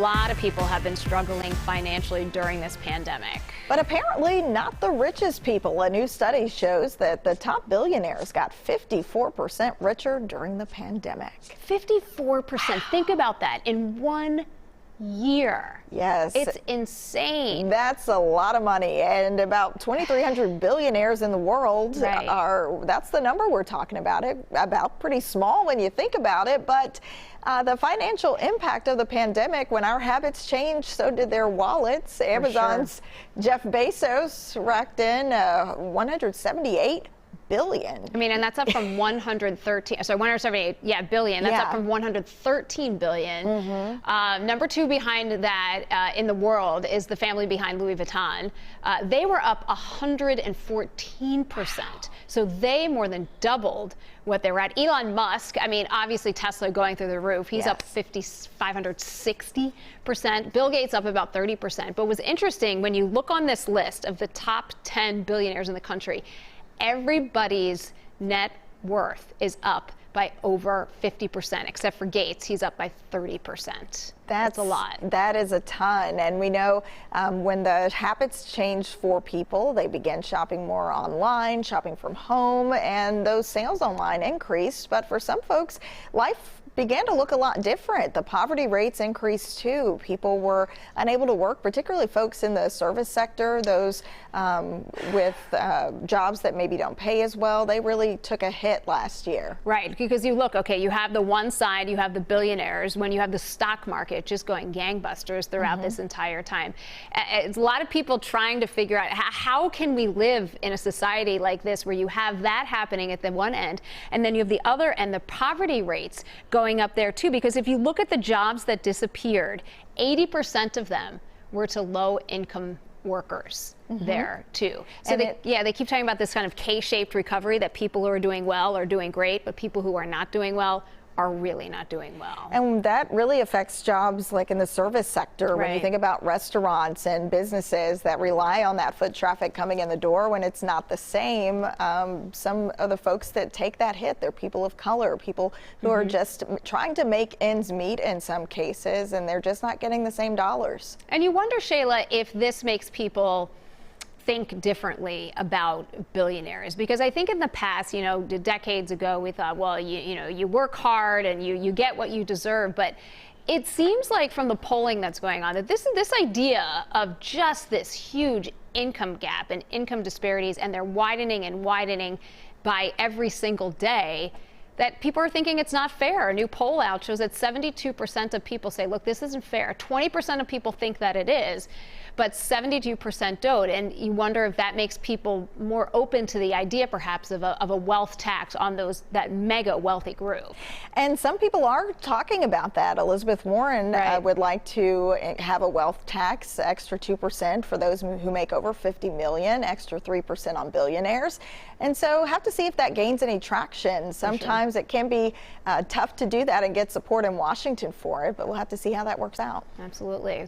lot of people have been struggling financially during this pandemic. But apparently not the richest people. A new study shows that the top billionaires got 54% richer during the pandemic. 54%. Think about that. In 1 year. Yes. It's insane. That's a lot of money. And about 2,300 billionaires in the world that's the number we're talking about. Pretty small when you think about it. But the financial impact of the pandemic, when our habits changed, so did their wallets. Amazon's Jeff Bezos racked in $178 billion. I mean, and that's up from 178 billion. That's up from 113 billion. Number two behind that in the world is the family behind Louis Vuitton. They were up 114%. So they more than doubled what they were at. Elon Musk, I mean, obviously Tesla going through the roof. He's up 560%. Bill Gates up about 30%. But what's interesting, when you look on this list of the top 10 billionaires in the country, everybody's net worth is up by over 50%, except for Gates. He's up by 30%. That's a lot. That is a ton. And we know when the habits changed for people, they began shopping more online, shopping from home, and those sales online increased. But for some folks, life began to look a lot different. The poverty rates increased too. People were unable to work, particularly folks in the service sector, those with jobs that maybe don't pay as well. They really took a hit last year. Right, because you look, okay, you have the one side, you have the billionaires, when you have the stock market just going gangbusters throughout this entire time. It's a lot of people trying to figure out how can we live in a society like this where you have that happening at the one end, and then you have the other end, the poverty rates going up there too, because if you look at the jobs that disappeared, 80% of them were to low-income workers there too. So they keep talking about this kind of K-shaped recovery, that people who are doing well are doing great, but people who are not doing well are really not doing well. And that really affects jobs like in the service sector. When you think about restaurants and businesses that rely on that foot traffic coming in the door, when it's not the same, some of the folks that take that hit, they're people of color, people who are just trying to make ends meet in some cases, and they're just not getting the same dollars. And you wonder, Shayla, if this makes people think differently about billionaires, because I think in the past, you know, decades ago, we thought, well, you work hard and you get what you deserve. But it seems like from the polling that's going on that this idea of just this huge income gap and income disparities, and they're widening and widening by every single day, that people are thinking it's not fair. A new poll out shows that 72% of people say, look, this isn't fair. 20% of people think that it is, but 72% don't. And you wonder if that makes people more open to the idea, perhaps, of a wealth tax on that mega wealthy group. And some people are talking about that. Elizabeth Warren would like to have a wealth tax, extra 2% for those who make over $50 million, extra 3% on billionaires. And so have to see if that gains any traction. Sometimes it can be tough to do that and get support in Washington for it, but we'll have to see how that works out. Absolutely.